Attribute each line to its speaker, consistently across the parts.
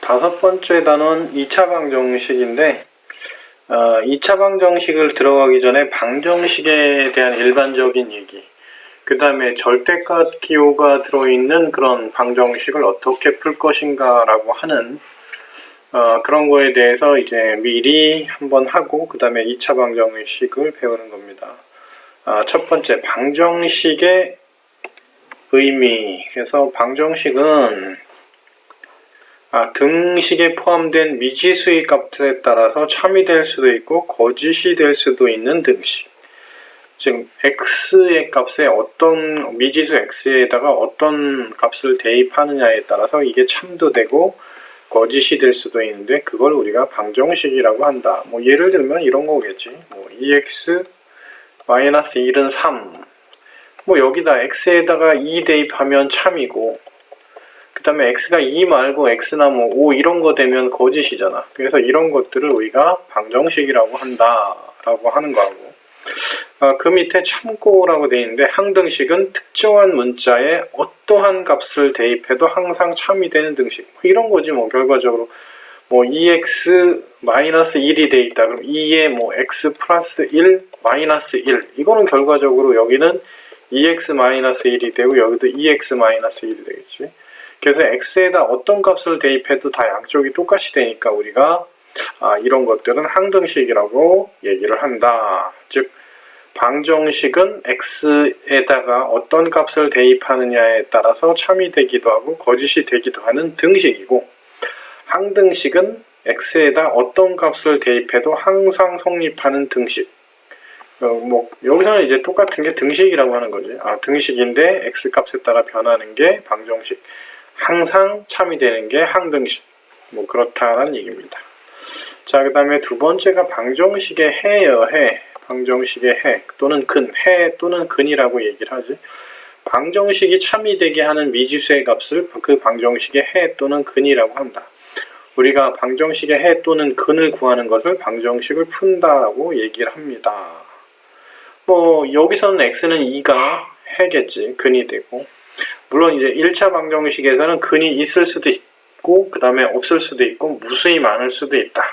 Speaker 1: 다섯 번째 단원 2차 방정식인데 2차 방정식을 들어가기 전에 방정식에 대한 일반적인 얘기, 그 다음에 절대값 기호가 들어있는 그런 방정식을 어떻게 풀 것인가 라고 하는 그런 거에 대해서 이제 미리 한번 하고 그 다음에 2차 방정식을 배우는 겁니다. 첫 번째, 방정식의 의미. 그래서 방정식은 등식에 포함된 미지수의 값에 따라서 참이 될 수도 있고 거짓이 될 수도 있는 등식. 즉 x의 값에 어떤 미지수 x에다가 어떤 값을 대입하느냐에 따라서 이게 참도 되고 거짓이 될 수도 있는데 그걸 우리가 방정식이라고 한다. 뭐 예를 들면 이런 거겠지. 2x 1은 3. 뭐 여기다 x에다가 2 대입하면 참이고, 그 다음에 x가 2 말고 x나 5 이런 거 되면 거짓이잖아. 그래서 이런 것들을 우리가 방정식이라고 한다라고 하는 거하고, 그 밑에 참고라고 되어 있는데 항등식은 특정한 문자에 어떠한 값을 대입해도 항상 참이 되는 등식. 이런 거지 뭐 결과적으로 2x-1이 돼 있다. 그럼 2에 x 플러스 1 마이너스 1. 이거는 결과적으로 여기는 2x-1이 되고 여기도 2x-1이 되겠지. 그래서 x에다 어떤 값을 대입해도 다 양쪽이 똑같이 되니까 우리가 이런 것들은 항등식이라고 얘기를 한다. 즉 방정식은 x에다가 어떤 값을 대입하느냐에 따라서 참이 되기도 하고 거짓이 되기도 하는 등식이고, 항등식은 x에다 어떤 값을 대입해도 항상 성립하는 등식. 여기서는 이제 똑같은 게 등식이라고 하는 거지. 등식인데 x 값에 따라 변하는 게 방정식, 항상 참이 되는 게 항등식. 그렇다는 얘기입니다. 자, 그 다음에 두 번째가 방정식의 해예요. 해. 방정식의 해 또는 근, 해 또는 근이라고 얘기를 하지. 방정식이 참이 되게 하는 미지수의 값을 그 방정식의 해 또는 근이라고 한다. 우리가 방정식의 해 또는 근을 구하는 것을 방정식을 푼다라고 얘기를 합니다. 여기서는 x는 2가 해겠지. 근이 되고, 물론 이제 1차 방정식에서는 근이 있을 수도 있고 그 다음에 없을 수도 있고 무수히 많을 수도 있다.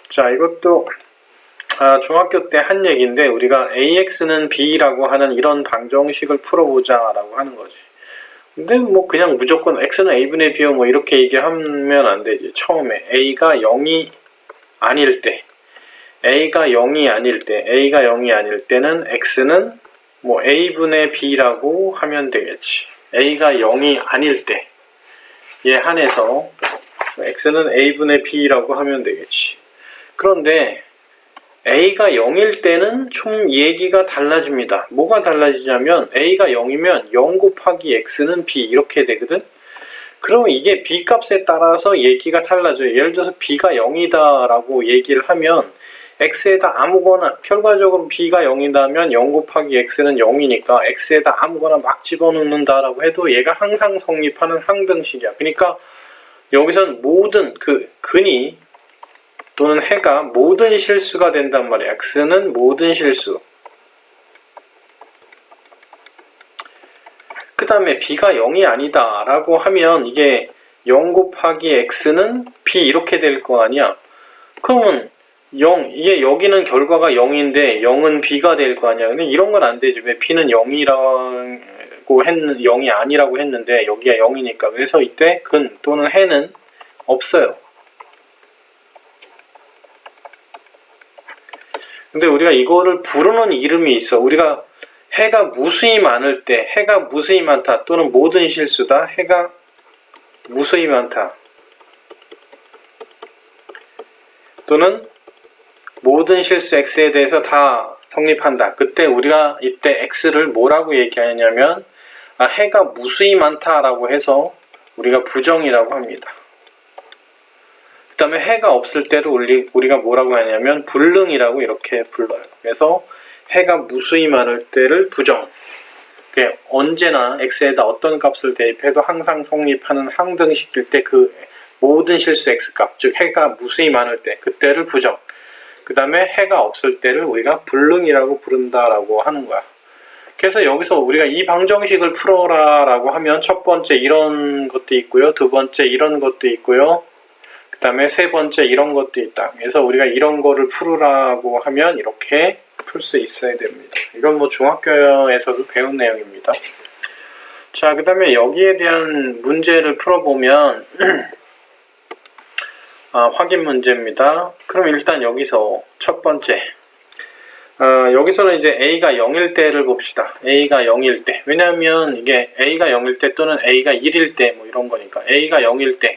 Speaker 1: 자, 이것도 중학교 때 한 얘기인데 우리가 AX는 B라고 하는 이런 방정식을 풀어보자 라고 하는 거지. 근데 그냥 무조건 X는 A분의 B요 이렇게 얘기하면 안 되지. 처음에 A가 0이 아닐 때, A가 0이 아닐 때는 X는 A분의 B라고 하면 되겠지. A가 0이 아닐 때에 한해서 X는 A분의 B라고 하면 되겠지. 그런데 A가 0일 때는 좀 얘기가 달라집니다. 뭐가 달라지냐면 A가 0이면 0 곱하기 X는 B 이렇게 되거든. 그럼 이게 B 값에 따라서 얘기가 달라져요. 예를 들어서 B가 0이다 라고 얘기를 하면 X에다 아무거나, 결과적으로 B가 0이다면 0 곱하기 X는 0이니까 X에다 아무거나 막 집어넣는다 라고 해도 얘가 항상 성립하는 항등식이야. 그러니까 여기선 모든 근이 또는 해가 모든 실수가 된단 말이야. x는 모든 실수. 그 다음에 b가 0이 아니다 라고 하면 이게 0 곱하기 x는 b 이렇게 될 거 아니야. 그러면 이게 여기는 결과가 0인데 0은 b가 될 거 아니야. 근데 이런 건 안 되지. 왜 b는 0이 아니라고 했는데 여기가 0이니까. 그래서 이때 근 또는 해는 없어요. 근데 우리가 이거를 부르는 이름이 있어. 우리가 해가 무수히 많을 때, 해가 무수히 많다 또는 모든 실수다, 해가 무수히 많다 또는 모든 실수 x에 대해서 다 성립한다. 그때 우리가 이때 x를 뭐라고 얘기하냐면 해가 무수히 많다라고 해서 우리가 부정이라고 합니다. 그 다음에 해가 없을 때도 우리가 뭐라고 하냐면 불능이라고 이렇게 불러요. 그래서 해가 무수히 많을 때를 부정. 언제나 x에다 어떤 값을 대입해도 항상 성립하는 항등식일 때 그 모든 실수 x값, 즉 해가 무수히 많을 때 그때를 부정. 그 다음에 해가 없을 때를 우리가 불능이라고 부른다라고 하는 거야. 그래서 여기서 우리가 이 방정식을 풀어라라고 하면 첫 번째 이런 것도 있고요. 두 번째 이런 것도 있고요. 그 다음에 세 번째 이런 것도 있다. 그래서 우리가 이런 거를 풀으라고 하면 이렇게 풀 수 있어야 됩니다. 이건 뭐 중학교에서도 배운 내용입니다. 자, 그 다음에 여기에 대한 문제를 풀어보면 확인 문제입니다. 그럼 일단 여기서 첫 번째 여기서는 이제 A가 0일 때를 봅시다. A가 0일 때. 왜냐하면 이게 A가 0일 때 또는 A가 1일 때 뭐 이런 거니까. A가 0일 때.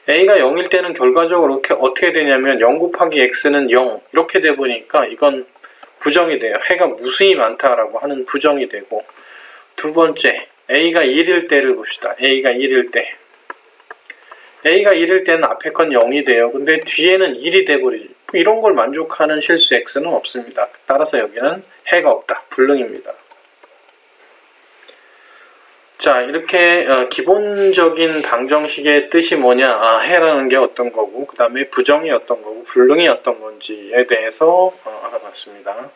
Speaker 1: A가 0일 때는 결과적으로 어떻게 되냐면 0 곱하기 X는 0 이렇게 돼 보니까 이건 부정이 돼요. 해가 무수히 많다라고 하는 부정이 되고, 두 번째 A가 1일 때를 봅시다. A가 1일 때. A가 1일 때는 앞에 건 0이 돼요. 근데 뒤에는 1이 돼버리죠. 이런 걸 만족하는 실수 X는 없습니다. 따라서 여기는 해가 없다. 불능입니다. 자, 이렇게 기본적인 방정식의 뜻이 뭐냐, 해라는 게 어떤 거고, 그 다음에 부정이 어떤 거고 불능이 어떤 건지에 대해서 알아봤습니다.